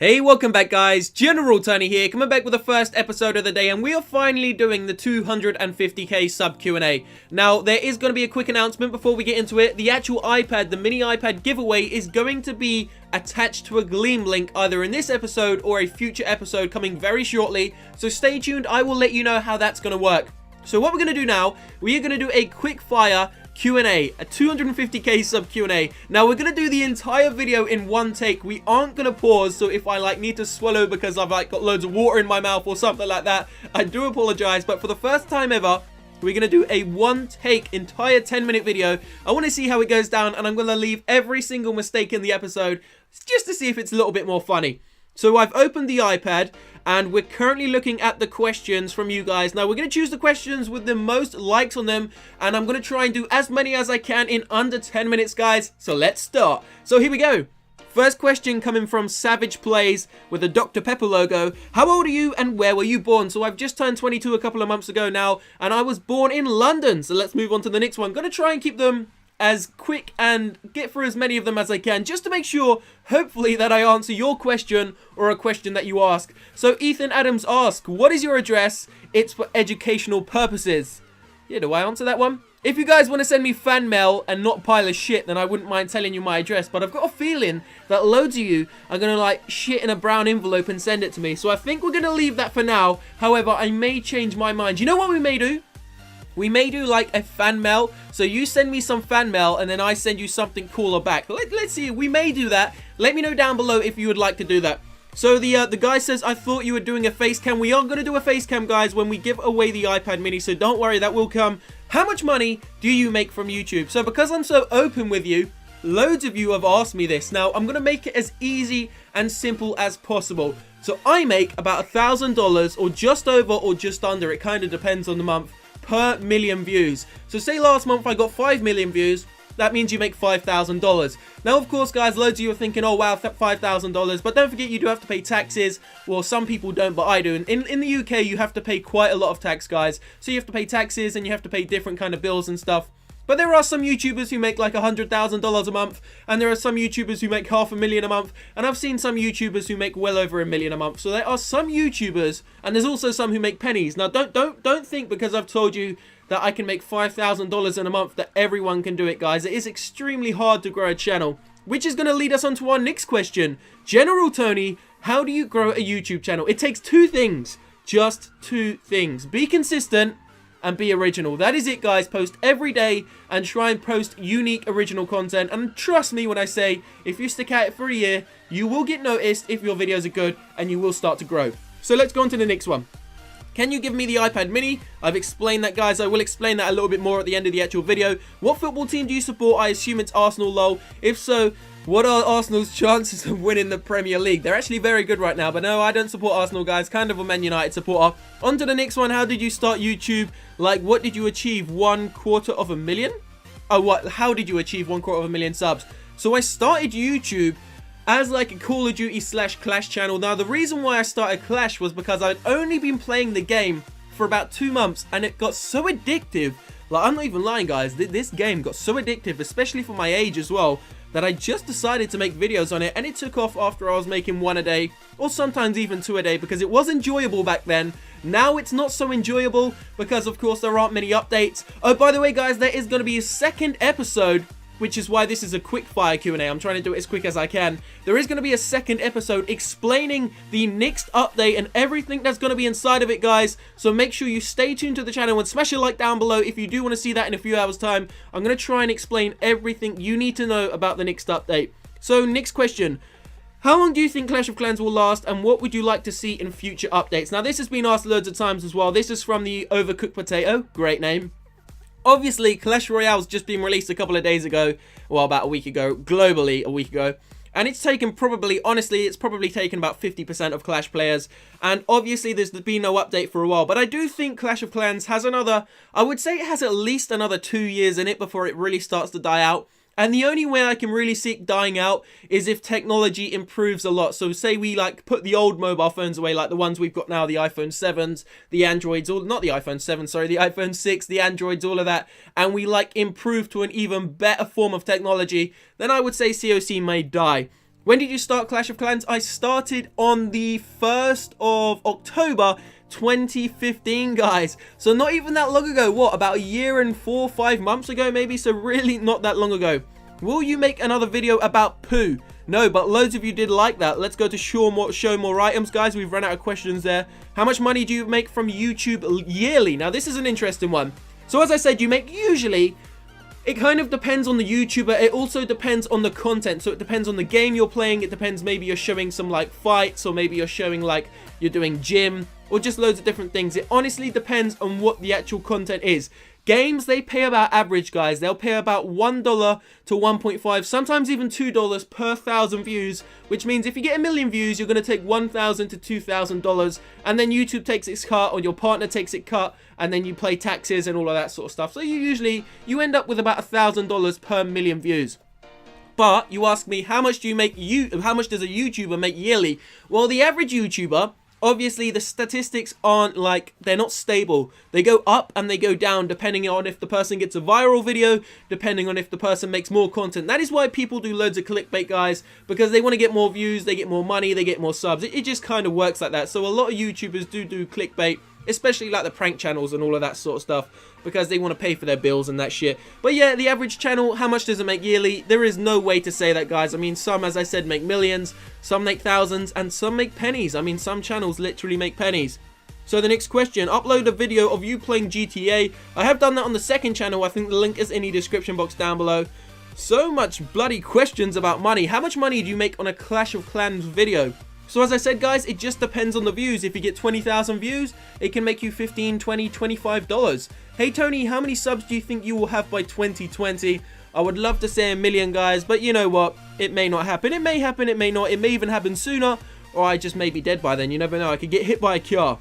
Hey, welcome back guys, General Tony here, coming back with the first episode of the day, and we are finally doing the 250k sub Q&A. Now, there is going to be a quick announcement before we get into it. The actual iPad, the mini iPad giveaway, is going to be attached to a Gleam link either in this episode or a future episode coming very shortly, so stay tuned, I will let you know how that's going to work. So what we're going to do now, we are going to do a quick fire Q&A, a 250k sub Q&A. Now we're going to do the entire video in one take. We aren't going to pause, so if I need to swallow because I've got loads of water in my mouth or something like that, I do apologize, but for the first time ever, we're going to do a one take entire 10-minute video. I want to see how it goes down, and I'm going to leave every single mistake in the episode just to see if it's a little bit more funny. So I've opened the iPad, and we're currently looking at the questions from you guys. Now, we're going to choose the questions with the most likes on them, and I'm going to try and do as many as I can in under 10 minutes, guys. So let's start. So here we go. First question coming from Savage Plays with the Dr. Pepper logo. How old are you and where were you born? So I've just turned 22 a couple of months ago now, and I was born in London. So let's move on to the next one. I'm going to try and keep them as quick and get through as many of them as I can, just to make sure, hopefully, that I answer your question or a question that you ask. So Ethan Adams asks, what is your address? It's for educational purposes. Yeah, do I answer that one? If you guys want to send me fan mail and not pile of shit, then I wouldn't mind telling you my address, but I've got a feeling that loads of you are going to shit in a brown envelope and send it to me, so I think we're going to leave that for now. However, I may change my mind. You know what we may do? We may do a fan mail. So you send me some fan mail and then I send you something cooler back. Let's see. We may do that. Let me know down below if you would like to do that. So the guy says, I thought you were doing a face cam. We are going to do a face cam, guys, when we give away the iPad mini. So don't worry, that will come. How much money do you make from YouTube? So because I'm so open with you, loads of you have asked me this. Now, I'm going to make it as easy and simple as possible. So I make about $1,000 or just over or just under. It kind of depends on the month. Per million views. So say last month I got 5 million views, that means you make $5,000. Now of course guys, loads of you are thinking, oh wow, $5,000, but don't forget you do have to pay taxes. Well, some people don't, but I do. And in the UK you have to pay quite a lot of tax, guys. So you have to pay taxes and you have to pay different kind of bills and stuff. But there are some YouTubers who make $100,000 a month, and there are some YouTubers who make $500,000 a month, and I've seen some YouTubers who make well over $1 million a month. So there are some YouTubers, and there's also some who make pennies. Now don't think because I've told you that I can make $5,000 in a month that everyone can do it, guys. It is extremely hard to grow a channel, which is going to lead us on to our next question. General Tony, how do you grow a YouTube channel? It takes two things, just two things. Be consistent and be original. That is it, guys. Post every day and try and post unique original content, and trust me when I say if you stick at it for a year, you will get noticed if your videos are good and you will start to grow. So let's go on to the next one. Can you give me the iPad mini? I've explained that, guys. I will explain that a little bit more at the end of the actual video. What football team do you support? I assume it's Arsenal, lol. If so, what are Arsenal's chances of winning the Premier League? They're actually very good right now, but no, I don't support Arsenal, guys. Kind of a Man United supporter. On to the next one. How did you start YouTube? What did you achieve? 250,000? Oh, what? How did you achieve 250,000 subs? So I started YouTube as a Call of Duty / Clash channel. Now, the reason why I started Clash was because I'd only been playing the game for about 2 months, and it got so addictive. I'm not even lying, guys. This game got so addictive, especially for my age as well, that I just decided to make videos on it, and it took off after I was making 1 a day, or sometimes even 2 a day, because it was enjoyable back then. Now it's not so enjoyable because, of course, there aren't many updates. Oh, by the way, guys, there is going to be a second episode, which is why this is a quick fire Q&A. I'm trying to do it as quick as I can. There is going to be a second episode explaining the next update and everything that's going to be inside of it, guys. So make sure you stay tuned to the channel and smash a like down below if you do want to see that in a few hours' time. I'm going to try and explain everything you need to know about the next update. So next question. How long do you think Clash of Clans will last, and what would you like to see in future updates? Now, this has been asked loads of times as well. This is from the Overcooked Potato. Great name. Obviously, Clash Royale's just been released a couple of days ago, well, about a week ago, globally a week ago, and it's taken honestly, it's probably taken about 50% of Clash players, and obviously there's been no update for a while, but I do think Clash of Clans has I would say it has at least another 2 years in it before it really starts to die out. And the only way I can really see it dying out is if technology improves a lot. So say we put the old mobile phones away, like the ones we've got now, the iPhone 7s, the Androids, not the iPhone 7, sorry, the iPhone 6, the Androids, all of that, and we improve to an even better form of technology, then I would say CoC may die. When did you start Clash of Clans? I started on the 1st of October 2015, guys. So not even that long ago. What, about a year and 4 or 5 months ago maybe? So really not that long ago. Will you make another video about poo? No, but loads of you did like that. Let's go to show more items, guys. We've run out of questions there. How much money do you make from YouTube yearly? Now, this is an interesting one. So as I said, you make usually... It kind of depends on the YouTuber. It also depends on the content. So it depends on the game you're playing. It depends, maybe you're showing some like fights, or maybe you're showing like you're doing gym, or just loads of different things. It honestly depends on what the actual content is. Games, they pay about average, guys. They'll pay about $1 to $1.5, sometimes even $2 per 1,000 views, which means if you get 1 million views, you're going to take $1,000 to $2,000, and then YouTube takes its cut, or your partner takes its cut, and then you pay taxes and all of that sort of stuff. So you end up with about $1,000 per 1 million views. But you ask me, how much does a YouTuber make yearly? Well, the average YouTuber, obviously the statistics aren't like, they're not stable. They go up and they go down depending on if the person gets a viral video, depending on if the person makes more content. That is why people do loads of clickbait, guys, because they want to get more views, they get more money, they get more subs. It just kind of works like that. So a lot of YouTubers do clickbait, especially like the prank channels and all of that sort of stuff, because they want to pay for their bills and that shit. But yeah, the average channel, how much does it make yearly? There is no way to say that, guys. I mean, some, as I said, make millions, some make thousands, and some make pennies. I mean, some channels literally make pennies. So the next question, upload a video of you playing GTA. I have done that on the second channel. I think the link is in the description box down below. So much bloody questions about money. How much money do you make on a Clash of Clans video? So as I said, guys, it just depends on the views. If you get 20,000 views, it can make you $15, $20, $25. Hey Tony, how many subs do you think you will have by 2020? I would love to say 1 million, guys, but you know what? It may not happen. It may happen, it may not. It may even happen sooner, or I just may be dead by then. You never know. I could get hit by a car.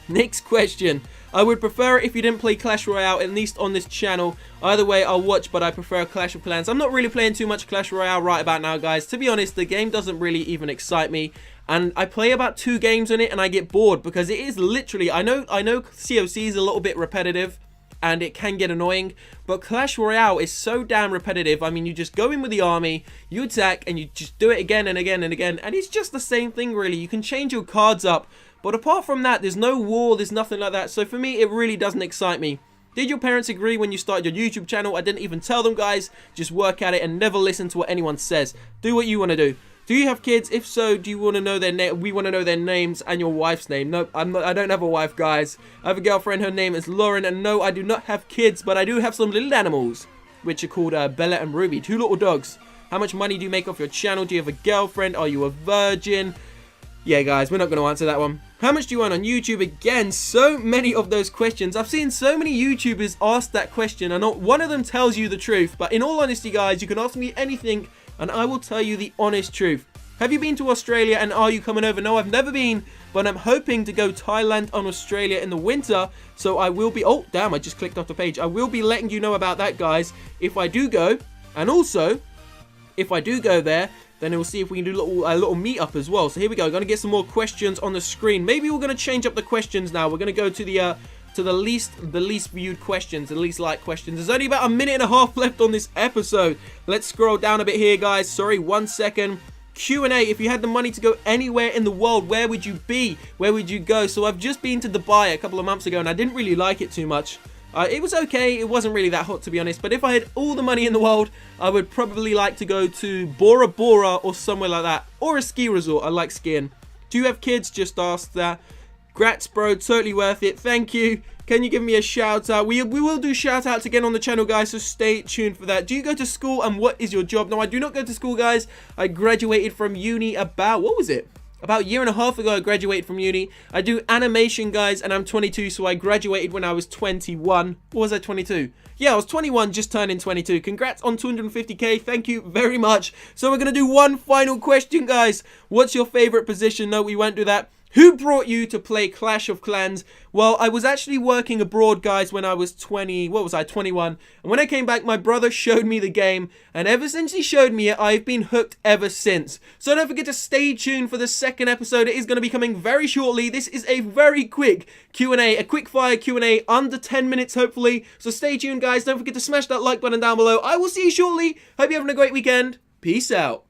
Next question. I would prefer it if you didn't play Clash Royale, at least on this channel. Either way, I'll watch, but I prefer Clash of Clans. I'm not really playing too much Clash Royale right about now, guys. To be honest, the game doesn't really even excite me. And I play about 2 games in it and I get bored, because it is literally, I know CoC is a little bit repetitive and it can get annoying, but Clash Royale is so damn repetitive. I mean, you just go in with the army, you attack, and you just do it again and again and again, and it's just the same thing, really. You can change your cards up, but apart from that, there's no war, there's nothing like that. So for me, it really doesn't excite me. Did your parents agree when you started your YouTube channel? I didn't even tell them, guys. Just work at it and never listen to what anyone says. Do what you want to do. Do you have kids? If so, do you want to know their name? We want to know their names and your wife's name. Nope, I don't have a wife, guys. I have a girlfriend. Her name is Lauren. And no, I do not have kids, but I do have some little animals, which are called Bella and Ruby. 2 little dogs. How much money do you make off your channel? Do you have a girlfriend? Are you a virgin? Yeah, guys, we're not going to answer that one. How much do you earn on YouTube? Again, so many of those questions. I've seen so many YouTubers ask that question, and not one of them tells you the truth. But in all honesty, guys, you can ask me anything, and I will tell you the honest truth. Have you been to Australia, and are you coming over? No, I've never been, but I'm hoping to go Thailand and Australia in the winter. So I will be... Oh, damn, I just clicked off the page. I will be letting you know about that, guys, if I do go. And also, if I do go there, then we'll see if we can do a little meetup as well. So here we go. We're going to get some more questions on the screen. Maybe we're going to change up the questions now. We're going to go to the least viewed questions, the least liked questions. There's only about 1.5 minutes left on this episode. Let's scroll down a bit here, guys. Sorry, 1 second. Q&A, if you had the money to go anywhere in the world, where would you be? Where would you go? So I've just been to Dubai a couple of months ago, and I didn't really like it too much. It was okay. It wasn't really that hot, to be honest. But if I had all the money in the world, I would probably like to go to Bora Bora or somewhere like that. Or a ski resort. I like skiing. Do you have kids? Just ask that. Grats, bro. Totally worth it. Thank you. Can you give me a shout out? We will do shout outs again on the channel, guys, so stay tuned for that. Do you go to school, and what is your job? No, I do not go to school, guys. I graduated from uni about, what was it? About 1.5 years ago, I graduated from uni. I do animation, guys, and I'm 22, so I graduated when I was 21. Or was I 22? Yeah, I was 21, just turning 22. Congrats on 250k. Thank you very much. So we're going to do one final question, guys. What's your favorite position? No, we won't do that. Who brought you to play Clash of Clans? Well, I was actually working abroad, guys, when I was 21. And when I came back, my brother showed me the game. And ever since he showed me it, I've been hooked ever since. So don't forget to stay tuned for the second episode. It is going to be coming very shortly. This is a very quick Q&A, a quick fire Q&A, under 10 minutes, hopefully. So stay tuned, guys. Don't forget to smash that like button down below. I will see you shortly. Hope you're having a great weekend. Peace out.